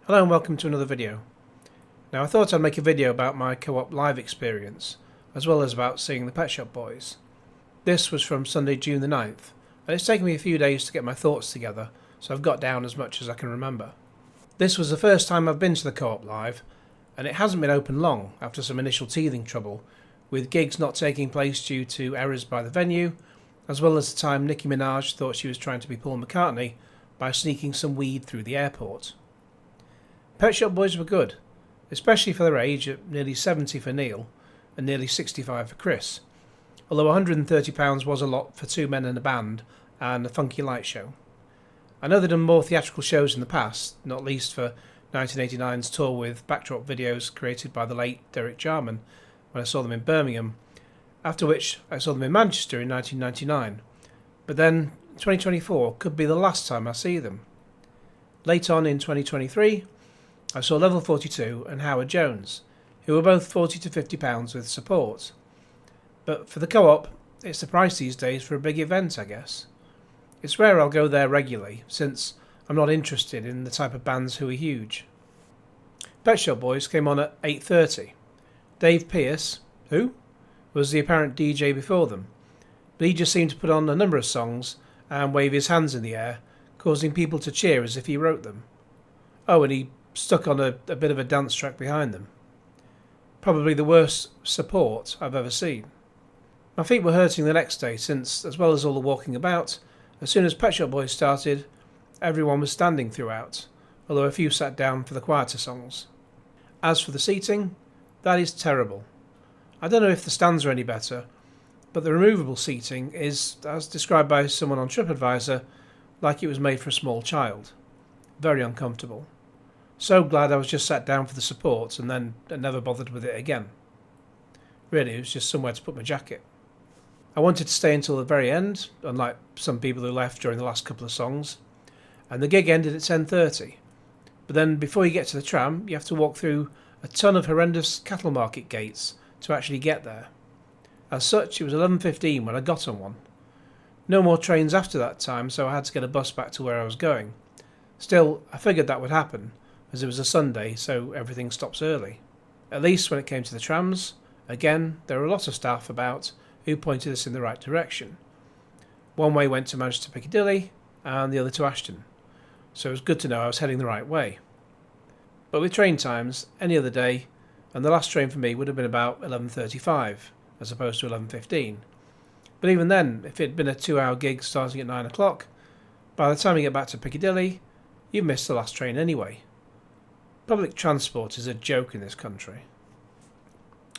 Hello and welcome to another video. Now I thought I'd make a video about my co-op live experience, as well as about seeing the Pet Shop Boys. This was from Sunday, June the 9th, and it's taken me a few days to get my thoughts together, so I've got down as much as I can remember. This was the first time I've been to the co-op live, and it hasn't been open long after some initial teething trouble, with gigs not taking place due to errors by the venue, as well as the time Nicki Minaj thought she was trying to be Paul McCartney by sneaking some weed through the airport. Pet Shop Boys were good, especially for their age at nearly 70 for Neil and nearly 65 for Chris, although £130 was a lot for two men in a band and a funky light show. I know they've done more theatrical shows in the past, not least for 1989's tour with backdrop videos created by the late Derek Jarman when I saw them in Birmingham, after which I saw them in Manchester in 1999, but then 2024 could be the last time I see them. Late on in 2023, I saw Level 42 and Howard Jones, who were both £40 to £50 with support. But for the co-op, it's the price these days for a big event, I guess. It's rare I'll go there regularly, since I'm not interested in the type of bands who are huge. Pet Shop Boys came on at 8:30. Dave Pearce, who was the apparent DJ before them, but he just seemed to put on a number of songs and wave his hands in the air, causing people to cheer as if he wrote them. Oh, and he stuck on a bit of a dance track behind them. Probably the worst support I've ever seen. My feet were hurting the next day since, as well as all the walking about, as soon as Pet Shop Boys started, everyone was standing throughout, although a few sat down for the quieter songs. As for the seating, that is terrible. I don't know if the stands are any better, but the removable seating is, as described by someone on TripAdvisor, like it was made for a small child. Very uncomfortable. So glad I was just sat down for the support and then never bothered with it again. Really, it was just somewhere to put my jacket. I wanted to stay until the very end, unlike some people who left during the last couple of songs, and the gig ended at 10:30. But then before you get to the tram, you have to walk through a ton of horrendous cattle market gates to actually get there. As such, it was 11:15 when I got on one. No more trains after that time, so I had to get a bus back to where I was going. Still, I figured that would happen, as it was a Sunday, so everything stops early. At least when it came to the trams, again, there were a lot of staff about who pointed us in the right direction. One way went to Manchester Piccadilly, and the other to Ashton, so it was good to know I was heading the right way. But with train times, any other day, and the last train for me would have been about 11:35, as opposed to 11:15. But even then, if it had been a 2-hour gig starting at 9 o'clock, by the time you get back to Piccadilly, you've missed the last train anyway. Public transport is a joke in this country.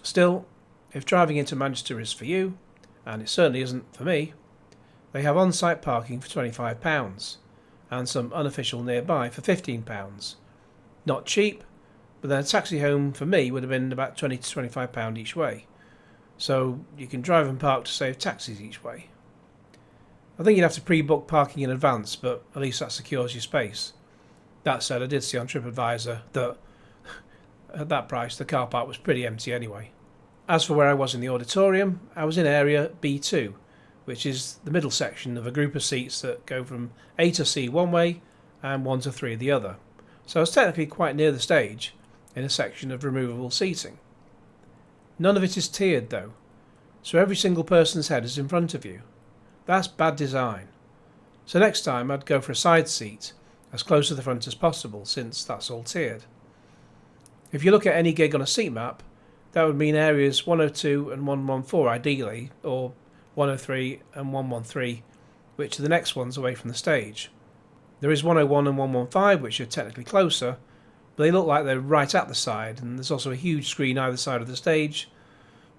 Still, if driving into Manchester is for you, and it certainly isn't for me, they have on-site parking for £25, and some unofficial nearby for £15. Not cheap, but then a taxi home for me would have been about £20 to £25 each way, so you can drive and park to save taxis each way. I think you'd have to pre-book parking in advance, but at least that secures your space. That said, I did see on TripAdvisor that at that price the car park was pretty empty anyway. As for where I was in the auditorium, I was in area B2, which is the middle section of a group of seats that go from A to C one way and 1 to 3 the other. So I was technically quite near the stage, in a section of removable seating. None of it is tiered though, so every single person's head is in front of you. That's bad design. So next time I'd go for a side seat, as close to the front as possible, since that's all tiered. If you look at any gig on a seat map, that would mean areas 102 and 114 ideally, or 103 and 113, which are the next ones away from the stage. There is 101 and 115, which are technically closer, but they look like they're right at the side, and there's also a huge screen either side of the stage,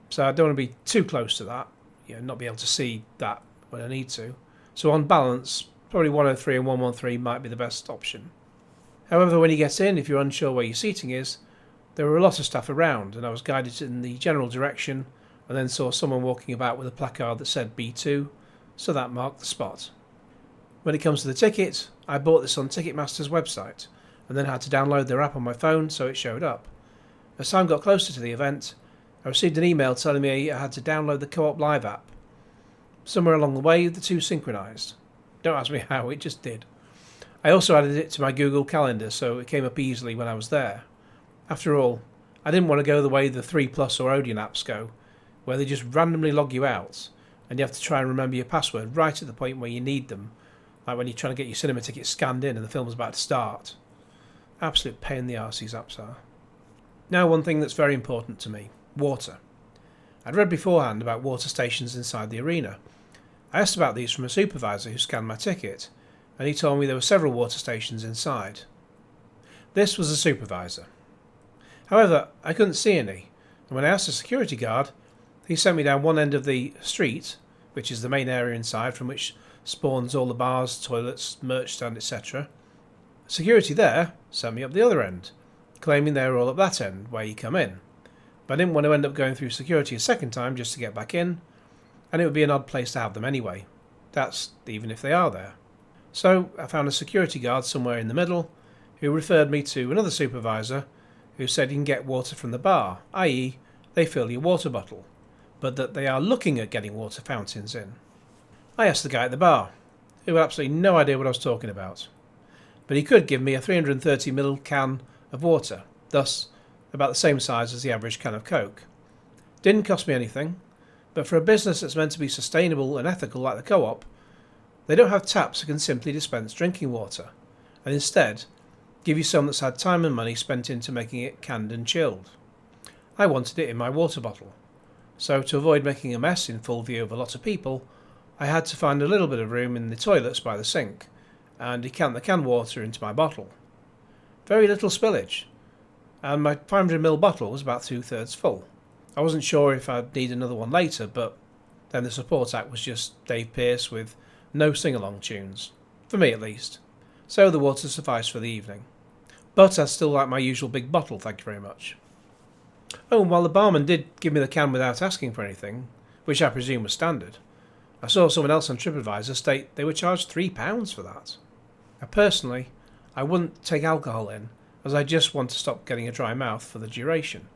so I don't want to be too close to that, not be able to see that when I need to. So on balance, probably 103 and 113 might be the best option. However, when you get in, if you're unsure where your seating is, there were a lot of staff around, and I was guided in the general direction, and then saw someone walking about with a placard that said B2, so that marked the spot. When it comes to the ticket, I bought this on Ticketmaster's website, and then had to download their app on my phone so it showed up. As time got closer to the event, I received an email telling me I had to download the Co-op Live app. Somewhere along the way, the two synchronised. Don't ask me how, it just did. I also added it to my Google Calendar so it came up easily when I was there. After all, I didn't want to go the way the 3Plus or Odeon apps go, where they just randomly log you out and you have to try and remember your password right at the point where you need them, like when you're trying to get your cinema ticket scanned in and the film's about to start. Absolute pain in the arse these apps are. Now, one thing that's very important to me: water. I'd read beforehand about water stations inside the arena. I asked about these from a supervisor who scanned my ticket, and he told me there were several water stations inside. This was a supervisor. However, I couldn't see any, and when I asked the security guard, he sent me down one end of the street, which is the main area inside from which spawns all the bars, toilets, merch stand, etc. Security there sent me up the other end, claiming they were all up that end, where you come in. But I didn't want to end up going through security a second time just to get back in, and it would be an odd place to have them anyway. That's even if they are there. So I found a security guard somewhere in the middle, who referred me to another supervisor who said you can get water from the bar, i.e. they fill your water bottle, but that they are looking at getting water fountains in. I asked the guy at the bar, who had absolutely no idea what I was talking about, but he could give me a 330ml can of water, thus about the same size as the average can of Coke. Didn't cost me anything, but for a business that's meant to be sustainable and ethical like the Co-op, they don't have taps that can simply dispense drinking water, and instead give you some that's had time and money spent into making it canned and chilled. I wanted it in my water bottle, so to avoid making a mess in full view of a lot of people, I had to find a little bit of room in the toilets by the sink, and decant the canned water into my bottle. Very little spillage, and my 500ml bottle was about 2/3 full. I wasn't sure if I'd need another one later, but then the support act was just Dave Pearce with no sing-along tunes, for me at least, so the water sufficed for the evening. But I still like my usual big bottle, thank you very much. Oh, and while the barman did give me the can without asking for anything, which I presume was standard, I saw someone else on TripAdvisor state they were charged £3 for that. Now, personally, I wouldn't take alcohol in, as I just want to stop getting a dry mouth for the duration,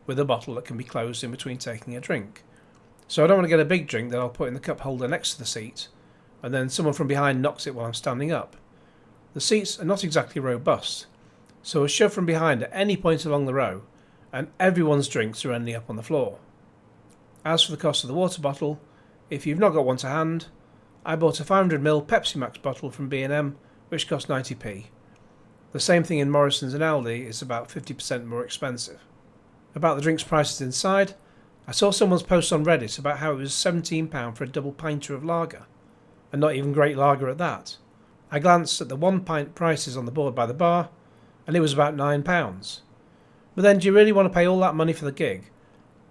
with a bottle that can be closed in between taking a drink. So I don't want to get a big drink that I'll put in the cup holder next to the seat, and then someone from behind knocks it while I'm standing up. The seats are not exactly robust, so a shove from behind at any point along the row, and everyone's drinks are ending up on the floor. As for the cost of the water bottle, if you've not got one to hand, I bought a 500ml Pepsi Max bottle from B&M, which cost 90p. The same thing in Morrison's and Aldi is about 50% more expensive. About the drinks prices inside, I saw someone's post on Reddit about how it was £17 for a double pinter of lager, and not even great lager at that. I glanced at the 1 pint prices on the board by the bar, and it was about £9. But then do you really want to pay all that money for the gig,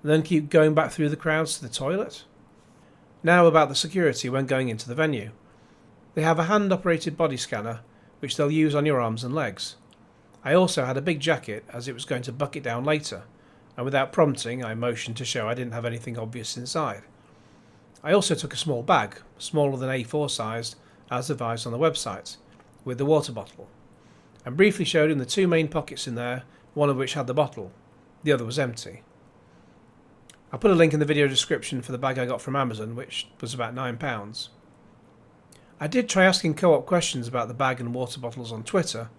and then keep going back through the crowds to the toilet? Now about the security when going into the venue. They have a hand-operated body scanner, which they'll use on your arms and legs. I also had a big jacket, as it was going to bucket down later, and without prompting I motioned to show I didn't have anything obvious inside. I also took a small bag, smaller than A4 sized, as advised on the website, with the water bottle, and briefly showed him the two main pockets in there, one of which had the bottle, the other was empty. I'll put a link in the video description for the bag I got from Amazon, which was about £9. I did try asking Co-op questions about the bag and water bottles on Twitter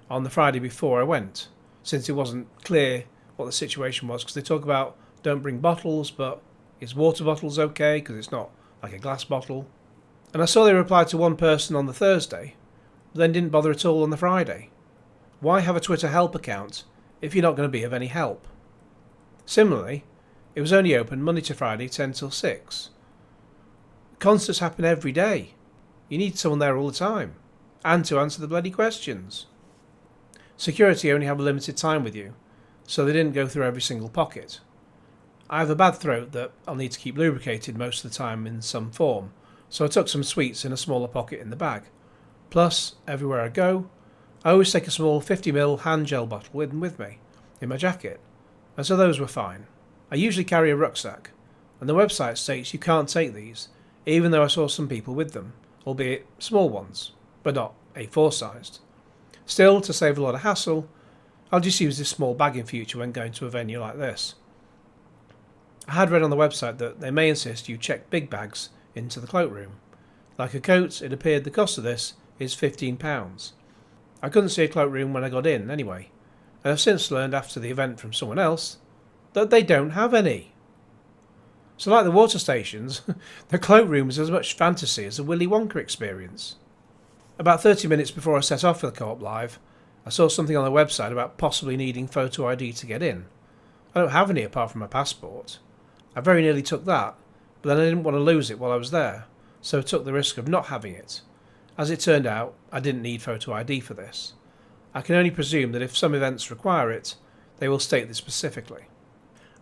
on the Friday before I went, since it wasn't clear what the situation was, because they talk about don't bring bottles, but is water bottles okay because it's not like a glass bottle? And I saw they replied to one person on the Thursday, but then didn't bother at all on the Friday. Why have a Twitter help account if you're not going to be of any help? Similarly, it was only open Monday to Friday 10 till 6. Concerts happen every day. You need someone there all the time, and to answer the bloody questions. Security only have a limited time with you, so they didn't go through every single pocket. I have a bad throat that I'll need to keep lubricated most of the time in some form, so I took some sweets in a smaller pocket in the bag. Plus, everywhere I go, I always take a small 50ml hand gel bottle with me, in my jacket, and so those were fine. I usually carry a rucksack, and the website states you can't take these, even though I saw some people with them, albeit small ones, but not A4 sized. Still, to save a lot of hassle, I'll just use this small bag in future when going to a venue like this. I had read on the website that they may insist you check big bags into the cloakroom. Like a coat, it appeared the cost of this is £15. I couldn't see a cloakroom when I got in anyway, and I've since learned after the event from someone else that they don't have any. So like the water stations, the cloakroom is as much fantasy as a Willy Wonka experience. About 30 minutes before I set off for the Co-op Live, I saw something on the website about possibly needing photo ID to get in. I don't have any apart from my passport. I very nearly took that, but then I didn't want to lose it while I was there, so I took the risk of not having it. As it turned out, I didn't need photo ID for this. I can only presume that if some events require it, they will state this specifically.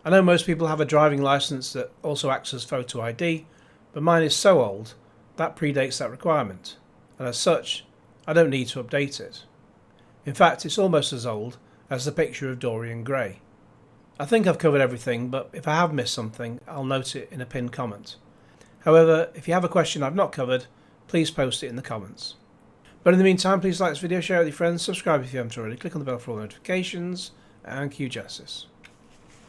I know most people have a driving licence that also acts as photo ID, but mine is so old that predates that requirement, and as such, I don't need to update it. In fact, it's almost as old as the picture of Dorian Gray. I think I've covered everything, but if I have missed something, I'll note it in a pinned comment. However, if you have a question I've not covered, please post it in the comments. But in the meantime, please like this video, share it with your friends, subscribe if you haven't already, click on the bell for all notifications, and cue Genesis.